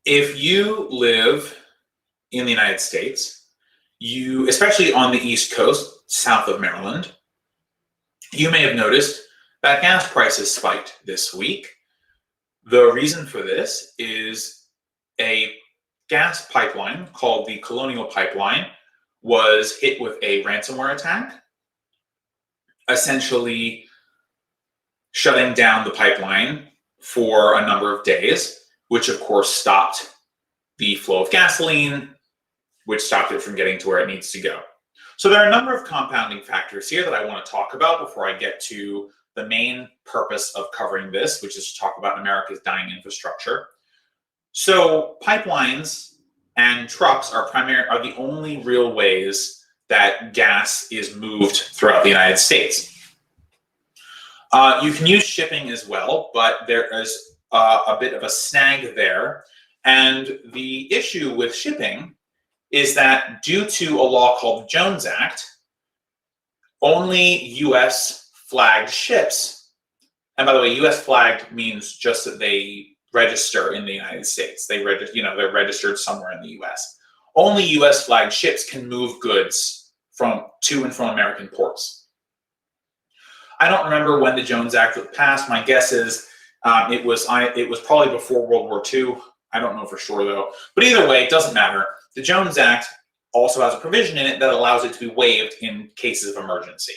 If you live in the United States, especially on the East Coast, south of Maryland, you may have noticed that gas prices spiked this week. The reason for this is a gas pipeline called the Colonial pipeline was hit with a ransomware attack, essentially shutting down the pipeline for a number of days, which of course stopped the flow of gasoline, which stopped it from getting to where it needs to go. So there are a number of compounding factors here that I want to talk about before I get to the main purpose of covering this, which is to talk about America's dying infrastructure. So pipelines and trucks are the only real ways that gas is moved throughout the United States. You can use shipping as well, but there is a bit of a snag there. And the issue with shipping is that due to a law called the Jones Act, only U.S. flagged ships, and by the way, U.S. flagged means just that they register in the United States. They're registered somewhere in the U.S. Only U.S. flagged ships can move goods to and from American ports. I don't remember when the Jones Act was passed. My guess is it was probably before World War II. I don't know for sure though. But either way, it doesn't matter. The Jones Act also has a provision in it that allows it to be waived in cases of emergency.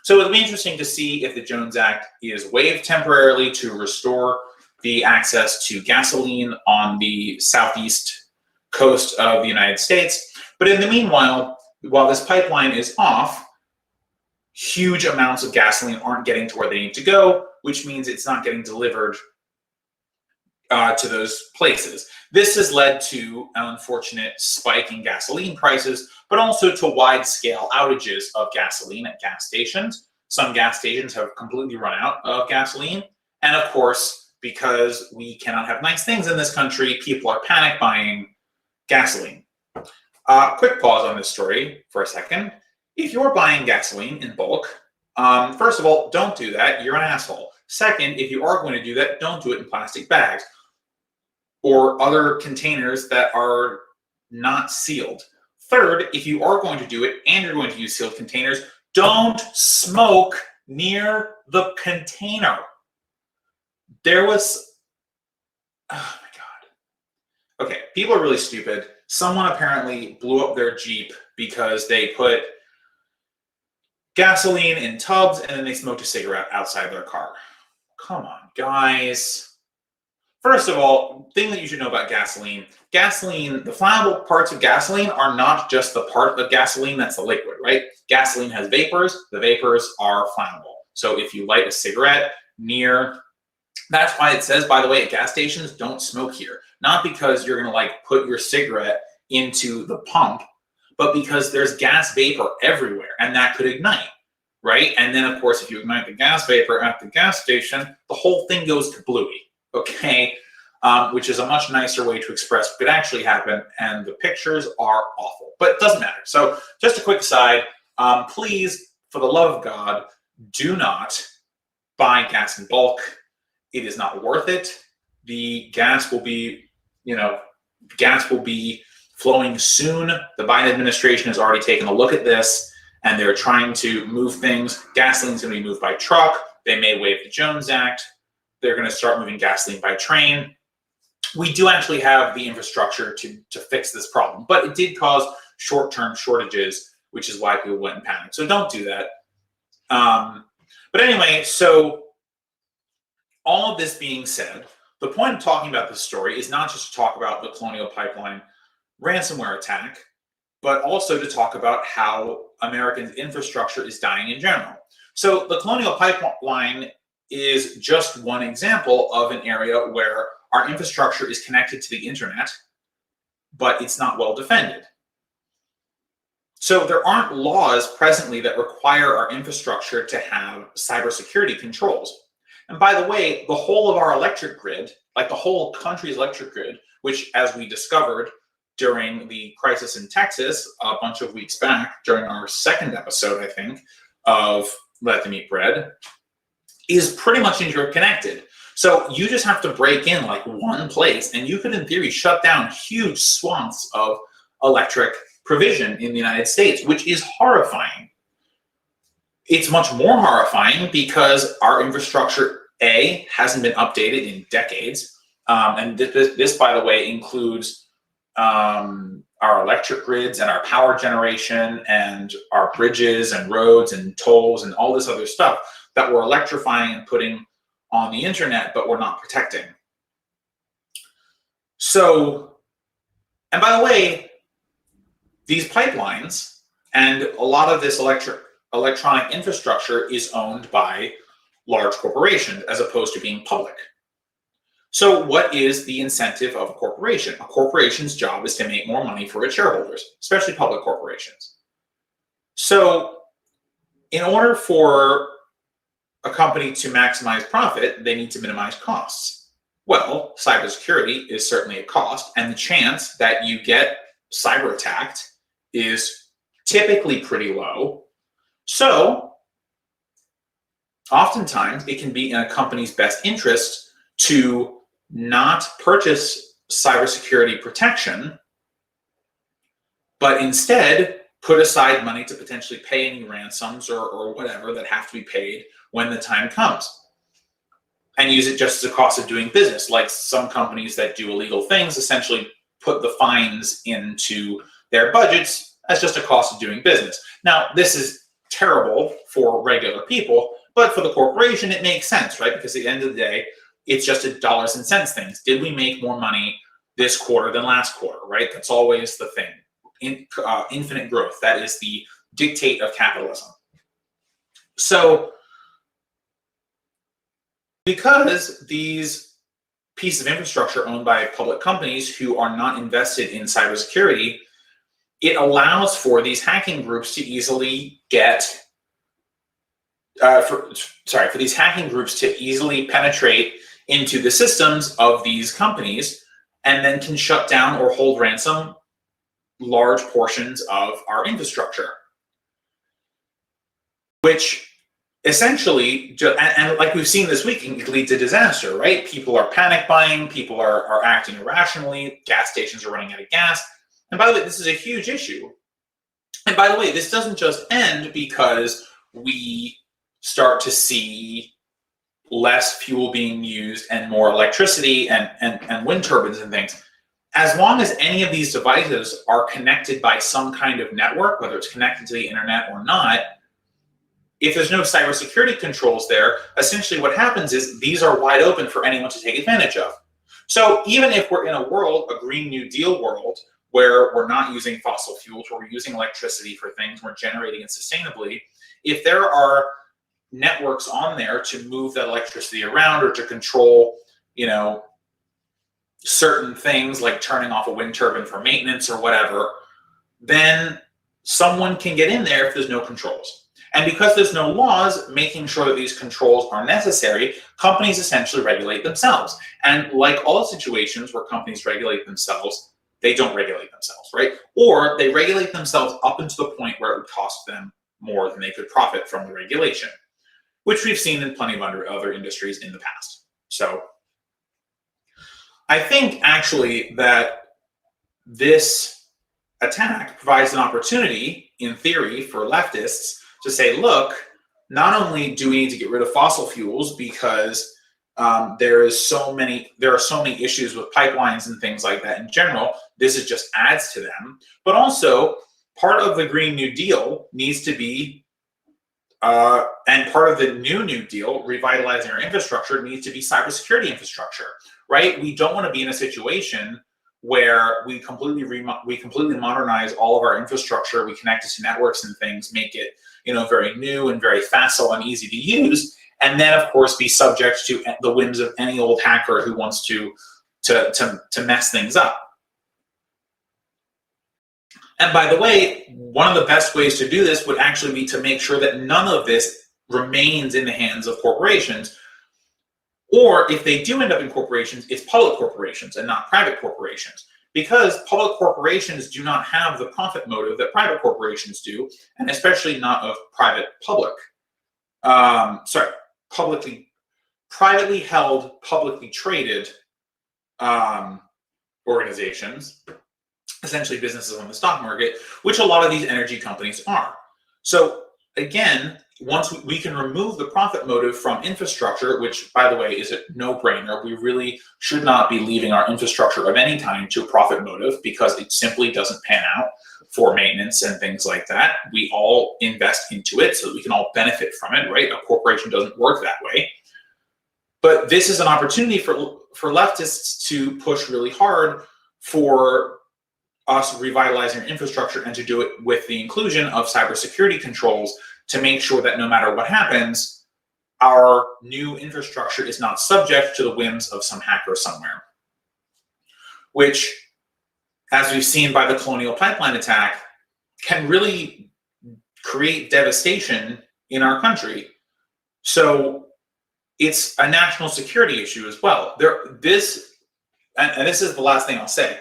So it'll be interesting to see if the Jones Act is waived temporarily to restore the access to gasoline on the southeast coast of the United States. But in the meanwhile, while this pipeline is off, huge amounts of gasoline aren't getting to where they need to go, which means it's not getting delivered to those places. This has led to an unfortunate spike in gasoline prices, but also to wide-scale outages of gasoline at gas stations. Some gas stations have completely run out of gasoline. And of course, because we cannot have nice things in this country, people are panic buying gasoline. Quick pause on this story for a second. If you're buying gasoline in bulk, first of all, don't do that. You're an asshole. Second, if you are going to do that, don't do it in plastic bags or other containers that are not sealed. Third, if you are going to do it and you're going to use sealed containers, don't smoke near the container. Oh my God. Okay, people are really stupid. Someone apparently blew up their Jeep because they put gasoline in tubs and then they smoked a cigarette outside their car. Come on, guys. First of all, thing that you should know about gasoline, the flammable parts of gasoline are not just the part of gasoline that's the liquid, right? Gasoline has vapors. The vapors are flammable. So if you light a cigarette that's why it says, by the way, at gas stations, don't smoke here. Not because you're going to put your cigarette into the pump, but because there's gas vapor everywhere and that could ignite, right? And then of course, if you ignite the gas vapor at the gas station, the whole thing goes kablooey. Okay, which is a much nicer way to express what could actually happen, and the pictures are awful, but it doesn't matter. So just a quick aside, please, for the love of God, do not buy gas in bulk. It is not worth it. The gas will be, flowing soon. The Biden administration has already taken a look at this, and they're trying to move things. Gasoline's going to be moved by truck. They may waive the Jones Act. They're going to start moving gasoline by train. We do actually have the infrastructure to fix this problem, but it did cause short-term shortages, which is why people went in panic. So don't do that. But anyway, so all of this being said, the point of talking about this story is not just to talk about the Colonial Pipeline ransomware attack, but also to talk about how American infrastructure is dying in general. So the Colonial Pipeline is just one example of an area where our infrastructure is connected to the internet, but it's not well defended. So there aren't laws presently that require our infrastructure to have cybersecurity controls. And by the way, the whole of our electric grid, like the whole country's electric grid, which as we discovered during the crisis in Texas a bunch of weeks back, during our second episode, I think, of Let Them Eat Bread, is pretty much interconnected. So you just have to break in like one place, and you could, in theory, shut down huge swaths of electric provision in the United States, which is horrifying. It's much more horrifying because our infrastructure, A, hasn't been updated in decades. And this, by the way, includes our electric grids and our power generation and our bridges and roads and tolls and all this other stuff that we're electrifying and putting on the internet, but we're not protecting. So, and by the way, these pipelines and a lot of this electronic infrastructure is owned by large corporations as opposed to being public. So what is the incentive of a corporation? A corporation's job is to make more money for its shareholders, especially public corporations. So in order for a company to maximize profit, they need to minimize costs. Well, cybersecurity is certainly a cost, and the chance that you get cyber attacked is typically pretty low. So oftentimes it can be in a company's best interest to not purchase cybersecurity protection, but instead put aside money to potentially pay any ransoms or whatever that have to be paid when the time comes, and use it just as a cost of doing business. Like some companies that do illegal things essentially put the fines into their budgets as just a cost of doing business. Now, this is terrible for regular people, but for the corporation, it makes sense, right? Because at the end of the day, it's just a dollars and cents thing. Did we make more money this quarter than last quarter, right? That's always the thing. Infinite growth, that is the dictate of capitalism. So because these pieces of infrastructure owned by public companies who are not invested in cybersecurity, it allows for these hacking groups to easily get, for these hacking groups to easily penetrate into the systems of these companies and then can shut down or hold ransom large portions of our infrastructure, which essentially, and like we've seen this week, can lead to disaster, right? People are panic buying, people are acting irrationally, gas stations are running out of gas. And by the way, this is a huge issue. And by the way, this doesn't just end because we start to see less fuel being used and more electricity and wind turbines and things. As long as any of these devices are connected by some kind of network, whether it's connected to the internet or not, if there's no cybersecurity controls there, essentially what happens is these are wide open for anyone to take advantage of. So even if we're in a world, a Green New Deal world, where we're not using fossil fuels, where we're using electricity for things, we're generating it sustainably, if there are networks on there to move that electricity around or to control, certain things like turning off a wind turbine for maintenance or whatever, then someone can get in there if there's no controls. And because there's no laws making sure that these controls are necessary, companies essentially regulate themselves. And like all situations where companies regulate themselves, they don't regulate themselves, right? Or they regulate themselves up until the point where it would cost them more than they could profit from the regulation, which we've seen in plenty of other industries in the past. So I think actually that this attack provides an opportunity, in theory, for leftists to say, look, not only do we need to get rid of fossil fuels because there are so many issues with pipelines and things like that in general, this just adds to them, but also part of the Green New Deal needs to be, and part of the New Deal, revitalizing our infrastructure, needs to be cybersecurity infrastructure, right? We don't want to be in a situation where we completely modernize all of our infrastructure, we connect it to networks and things, make it very new and very facile and easy to use, and then of course be subject to the whims of any old hacker who wants to mess things up. And by the way, one of the best ways to do this would actually be to make sure that none of this remains in the hands of corporations. Or if they do end up in corporations, it's public corporations and not private corporations. Because public corporations do not have the profit motive that private corporations do, and especially not of publicly privately held, publicly traded organizations, essentially businesses on the stock market, which a lot of these energy companies are. So again, once we can remove the profit motive from infrastructure, which, by the way, is a no-brainer. We really should not be leaving our infrastructure of any kind to a profit motive, because it simply doesn't pan out for maintenance and things like that. We all invest into it so that we can all benefit from it, right? A corporation doesn't work that way. But this is an opportunity for leftists to push really hard for us revitalizing our infrastructure, and to do it with the inclusion of cybersecurity controls to make sure that no matter what happens, our new infrastructure is not subject to the whims of some hacker somewhere. Which, as we've seen by the Colonial pipeline attack, can really create devastation in our country. So it's a national security issue as well. This is the last thing I'll say.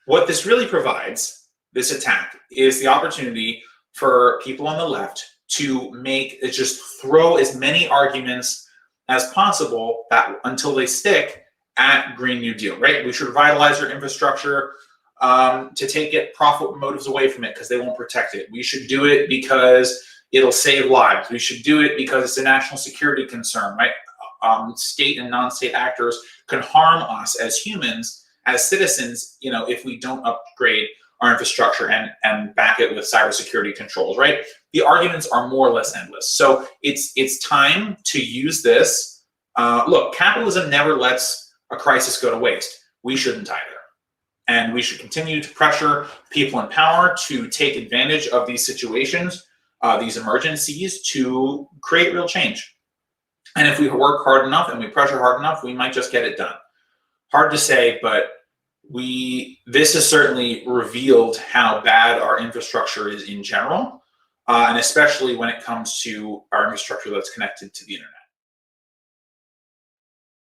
What this really provides, this attack, is the opportunity for people on the left to just throw as many arguments as possible until they stick at Green New Deal, right? We should revitalize our infrastructure to take profit motives away from it because they won't protect it. We should do it because it'll save lives. We should do it because it's a national security concern, right? State and non-state actors can harm us as humans, as citizens, if we don't upgrade our infrastructure and back it with cybersecurity controls, right? The arguments are more or less endless. So it's time to use this. Look, capitalism never lets a crisis go to waste. We shouldn't either. And we should continue to pressure people in power to take advantage of these situations, these emergencies, to create real change. And if we work hard enough and we pressure hard enough, we might just get it done. Hard to say, but this has certainly revealed how bad our infrastructure is in general, and especially when it comes to our infrastructure that's connected to the internet.